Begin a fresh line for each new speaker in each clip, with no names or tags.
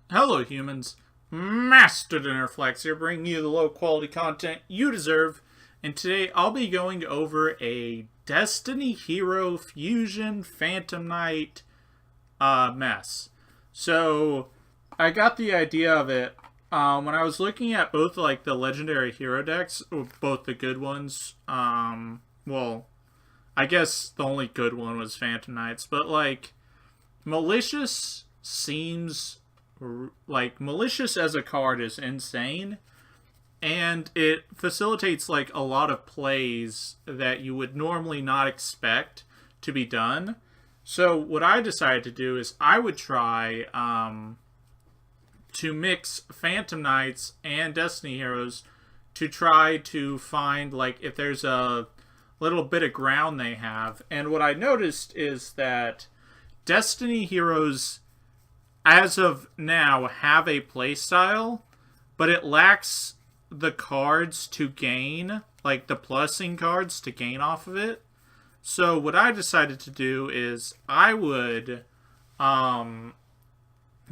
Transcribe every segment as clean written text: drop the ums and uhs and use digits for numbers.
Hello, humans. Master Dinnerflex here, bringing you the low quality content you deserve. And today I'll be going over a Destiny Hero Fusion Phantom Knight mess. So I got the idea of it when I was looking at both like the legendary hero decks, both the good ones. Well, I guess the only good one was Phantom Knights, but like malicious seems like malicious as a card is insane, and it facilitates like a lot of plays that you would normally not expect to be done. So what I decided to do is I would try to mix Phantom Knights and Destiny Heroes to try to find like if there's a little bit of ground they have. And what I noticed is that Destiny Heroes as of now have a playstyle, but it lacks the cards to gain, like the plussing cards to gain off of it. So what I decided to do is I would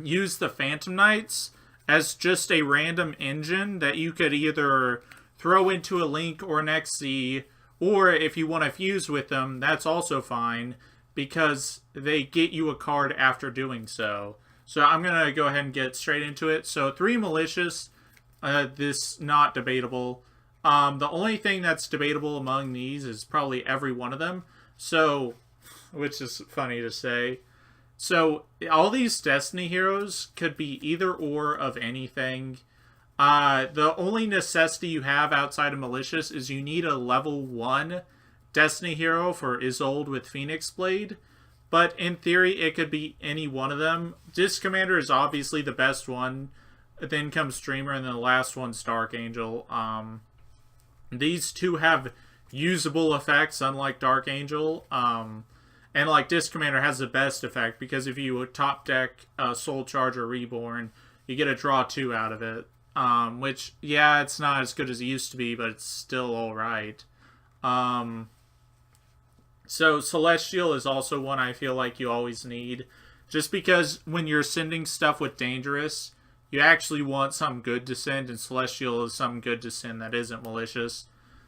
use the Phantom Knights as just a random engine that you could either throw into a Link or an XC, or if you want to fuse with them, that's also fine because they get you a card after doing so. So I'm going to go ahead and get straight into it. So 3 malicious, this not debatable. The only thing that's debatable among these is probably every one of them. So, which is funny to say. So all these Destiny heroes could be either or of anything. The only necessity you have outside of malicious is you need a level 1 Destiny hero for Isolde with Phoenix Blade. But in theory, it could be any one of them. Disc Commander is obviously the best one. Then comes Dreamer, and then the last one's Dark Angel. These two have usable effects, unlike Dark Angel. And like Disc Commander has the best effect because if you top deck Soul Charger Reborn, you get a draw 2 out of it. Which, yeah, it's not as good as it used to be, but it's still alright. So Celestial is also one I feel like you always need. Just because when you're sending stuff with Dangerous, you actually want something good to send, and Celestial is something good to send that isn't malicious.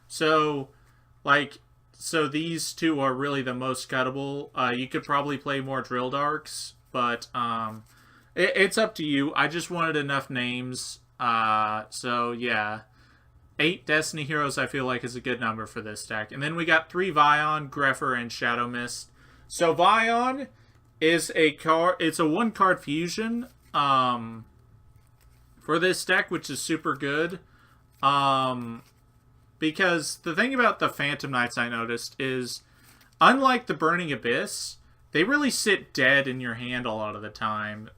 So, so these two are really the most cuttable. You could probably play more Drill Darks, but it's up to you. I just wanted enough names. So yeah. 8 Destiny Heroes I feel like is a good number for this deck. And then we got 3 Vion, Grepher, and Shadow Mist. So Vion is a card, it's a 1 card fusion for this deck, which is super good. Because the thing about the Phantom Knights I noticed is, unlike the Burning Abyss, they really sit dead in your hand a lot of the time.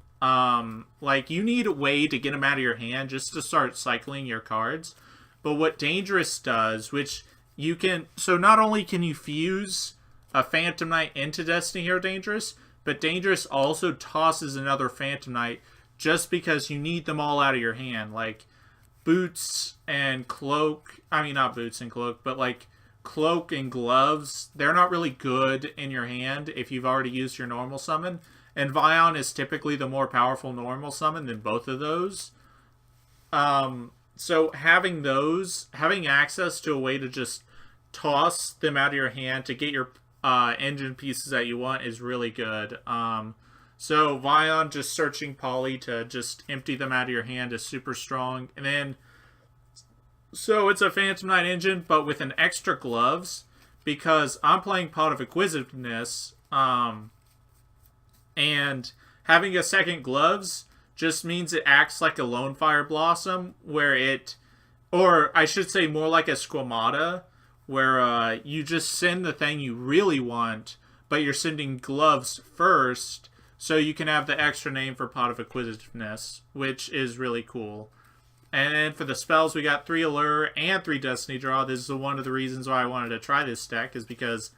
Like, you need a way to get them out of your hand just to start cycling your cards. But what Dangerous does, which you can... So not only can you fuse a Phantom Knight into Destiny Hero Dangerous, but Dangerous also tosses another Phantom Knight just because you need them all out of your hand. Like, Boots and Cloak... I mean, not Boots and Cloak, but like Cloak and Gloves, they're not really good in your hand if you've already used your normal summon. And Vion is typically the more powerful normal summon than both of those. So having access to a way to just toss them out of your hand to get your engine pieces that you want is really good. So Vion just searching Poly to just empty them out of your hand is super strong. And then, so it's a Phantom Knight engine, but with an extra Gloves, because I'm playing Pot of Acquisitiveness, and having a second Gloves just means it acts like a Lone Fire Blossom, where it, or I should say more like a Squamata, where you just send the thing you really want, but you're sending Gloves first, so you can have the extra name for Pot of Acquisitiveness, which is really cool. And then for the spells, we got 3 Allure and 3 Destiny Draw. This is one of the reasons why I wanted to try this deck, is because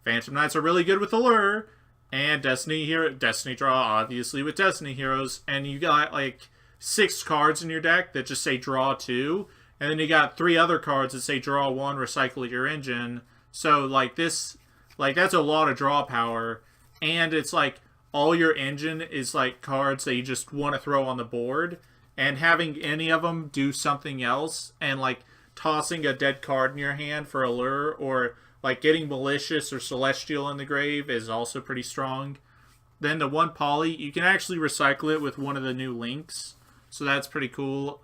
Phantom Knights are really good with Allure, and Destiny Draw, obviously, with Destiny Heroes. And you got, like, 6 cards in your deck that just say Draw 2. And then you got 3 other cards that say Draw 1, Recycle your engine. So, like, this... Like, that's a lot of draw power. And it's like, all your engine is like cards that you just want to throw on the board, and having any of them do something else, and like tossing a dead card in your hand for a lure, or like getting Malicious or Celestial in the grave is also pretty strong. Then the one poly, you can actually recycle it with one of the new links, so that's pretty cool.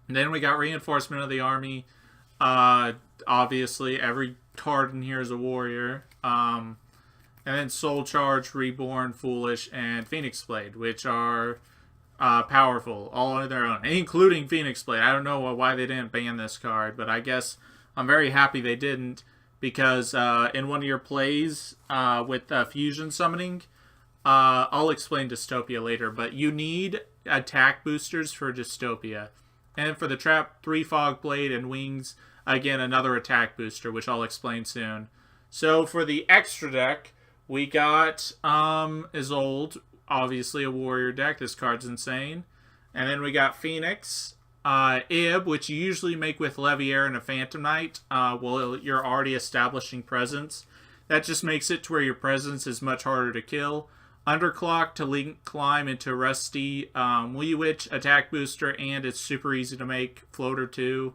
Then we got Reinforcement of the Army. Obviously, every card in here is a warrior. And then Soul Charge, Reborn, Foolish, and Phoenix Blade, which are powerful, all on their own, including Phoenix Blade. I don't know why they didn't ban this card, but I guess I'm very happy they didn't, because in one of your plays with Fusion Summoning, I'll explain Dystopia later, but you need attack boosters for Dystopia. And for the Trap, 3 Fog Blade and Wings, again, another attack booster, which I'll explain soon. So for the extra deck, we got Isolde, obviously a warrior deck. This card's insane. And then we got Phoenix, Ib, which you usually make with Leviair and a Phantom Knight. Well, you're already establishing presence. That just makes it to where your presence is much harder to kill. Underclock to link climb into Rusty, Wee Witch, attack booster, and it's super easy to make. Floater 2.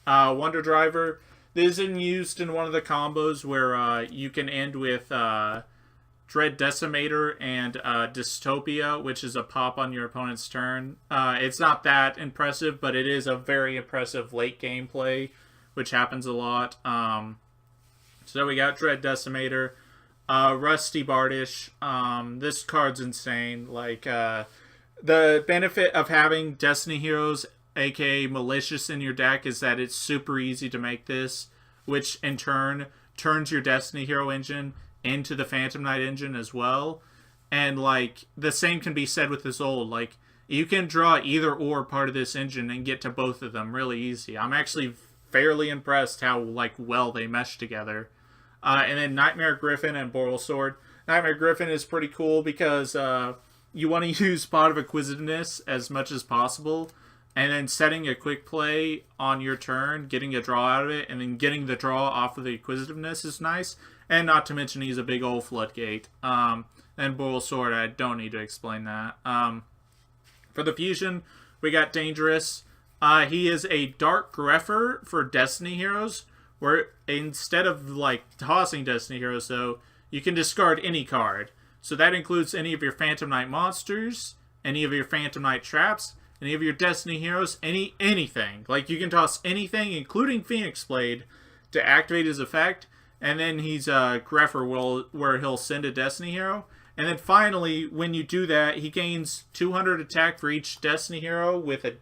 Wonder Driver. This is used in one of the combos where you can end with Dread Decimator and Dystopia, which is a pop on your opponent's turn. It's not that impressive, but it is a very impressive late game play, which happens a lot. So we got Dread Decimator. Rusty Bardish. This card's insane. Like, the benefit of having Destiny Heroes, aka Malicious, in your deck is that it's super easy to make this, which in turn turns your Destiny Hero engine into the Phantom Knight engine as well. And like, the same can be said with this old. Like, you can draw either or part of this engine and get to both of them really easy. I'm actually fairly impressed how like well they mesh together. And then Nightmare Griffin and Boral Sword. Nightmare Griffin is pretty cool because you want to use Pot of Acquisitiveness as much as possible, and then setting a quick play on your turn, getting a draw out of it, and then getting the draw off of the Acquisitiveness is nice. And not to mention he's a big old floodgate. And Boral Sword, I don't need to explain that. For the fusion, we got Dangerous. He is a Dark Grepher for Destiny Heroes, where instead of like tossing Destiny Heroes, though, you can discard any card. So that includes any of your Phantom Knight monsters, any of your Phantom Knight traps, any of your Destiny Heroes, anything. Like, you can toss anything, including Phoenix Blade, to activate his effect. And then he's a Grepher where he'll send a Destiny Hero. And then finally, when you do that, he gains 200 attack for each Destiny Hero with a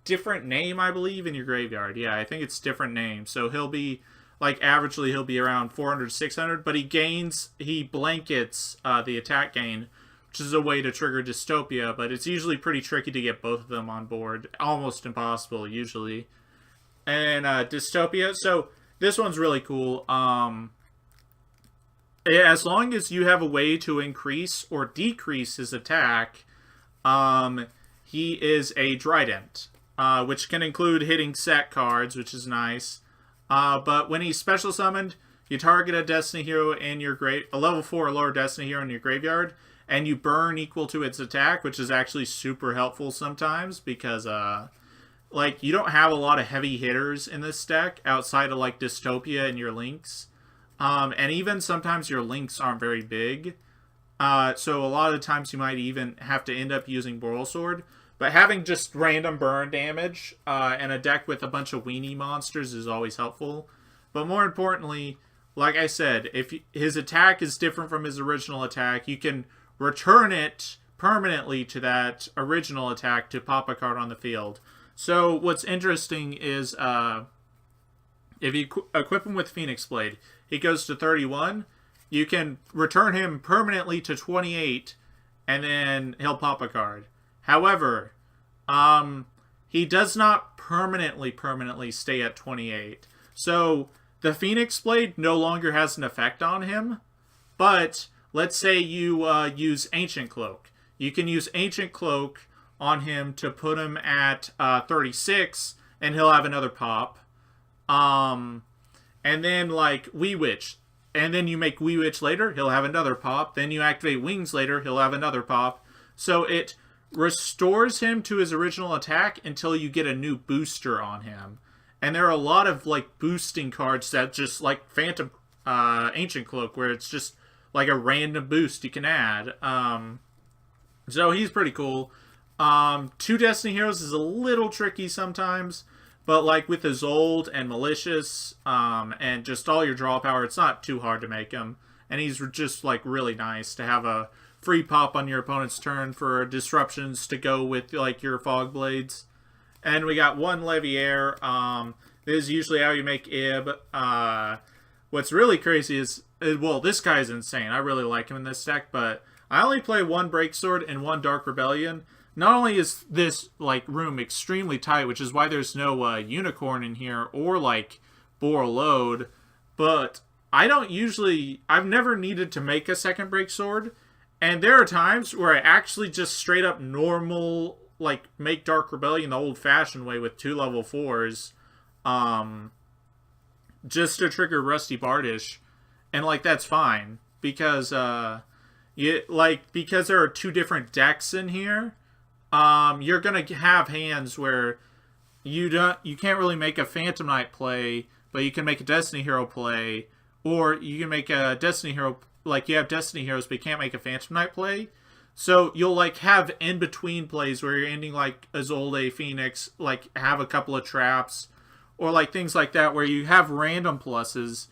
different name, I believe, in your graveyard. Yeah, I think it's different names. So he'll be, like, averagely he'll be around 400 to 600, but he blankets the attack gain, which is a way to trigger Dystopia, but it's usually pretty tricky to get both of them on board. Almost impossible, usually. And Dystopia, so this one's really cool. As long as you have a way to increase or decrease his attack, he is a Trident. Which can include hitting set cards, which is nice. But when he's special summoned, you target a Destiny Hero in your a level 4 or lower Destiny Hero in your graveyard, and you burn equal to its attack, which is actually super helpful sometimes because, like, you don't have a lot of heavy hitters in this deck outside of like Dystopia and your links, and even sometimes your links aren't very big. So a lot of the times you might even have to end up using Boral Sword. But having just random burn damage and a deck with a bunch of weenie monsters is always helpful. But more importantly, like I said, if his attack is different from his original attack, you can return it permanently to that original attack to pop a card on the field. So what's interesting is if you equip him with Phoenix Blade, he goes to 31. You can return him permanently to 28, and then he'll pop a card. However, he does not permanently stay at 28. So the Phoenix Blade no longer has an effect on him. But let's say you use Ancient Cloak. You can use Ancient Cloak on him to put him at 36, and he'll have another pop. And then like Wee Witch. and then you make Wee Witch later, he'll have another pop. Then you activate Wings later, he'll have another pop. So it restores him to his original attack until you get a new booster on him. And there are a lot of like boosting cards that just like Phantom Ancient Cloak, where it's just like a random boost you can add. So he's pretty cool. 2 Destiny Heroes is a little tricky sometimes, but like with his old and malicious, and just all your draw power, it's not too hard to make him. And he's just like really nice to have a free pop on your opponent's turn for disruptions to go with like your Fog Blades. And we got 1 Leviair. This is usually how you make Ib. What's really crazy is, well, this guy's insane. I really like him in this deck, but I only play 1 Breaksword and 1 Dark Rebellion. Not only is this like room extremely tight, which is why there's no Unicorn in here or like Bore Load, but I've never needed to make a second Breaksword, and there are times where I actually just straight up normal like make Dark Rebellion the old-fashioned way with 2 level 4s, just to trigger Rusty Bardish, and like that's fine because because there are 2 different decks in here. You're gonna have hands where you can't really make a Phantom Knight play, but you can make a Destiny Hero play, or you can make a Destiny Hero, like you have Destiny Heroes, but you can't make a Phantom Knight play. So you'll like have in between plays where you're ending like Azolde Phoenix, like have a couple of traps, or like things like that where you have random pluses,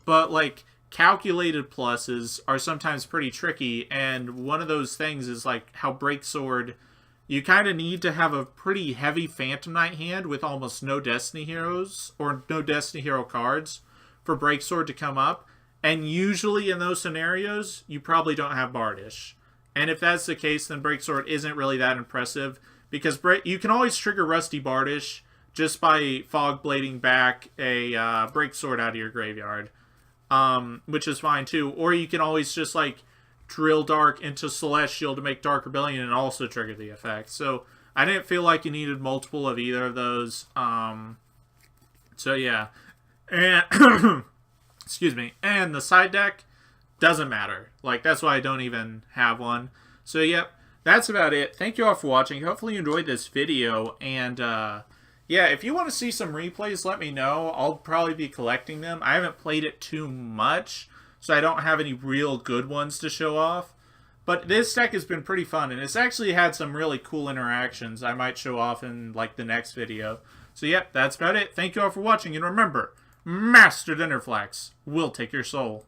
but like calculated pluses are sometimes pretty tricky. And one of those things is like how Breaksword, you kind of need to have a pretty heavy Phantom Knight hand with almost no Destiny Heroes or no Destiny Hero cards for Breaksword to come up. And usually in those scenarios, you probably don't have Bardish. And if that's the case, then Breaksword isn't really that impressive, because you can always trigger Rusty Bardish just by Fog Blading back a Breaksword out of your graveyard, which is fine too. Or you can always just like drill Dark into Celestial to make Dark Rebellion and also trigger the effect. So I didn't feel like you needed multiple of either of those. So yeah, and excuse me. And the side deck doesn't matter. Like, that's why I don't even have one. So, yep, that's about it. Thank you all for watching. Hopefully you enjoyed this video. And, yeah, if you want to see some replays, let me know. I'll probably be collecting them. I haven't played it too much, so I don't have any real good ones to show off. But this deck has been pretty fun, and it's actually had some really cool interactions I might show off in, like, the next video. So, yep, that's about it. Thank you all for watching, and remember, Master Dinnerflax will take your soul.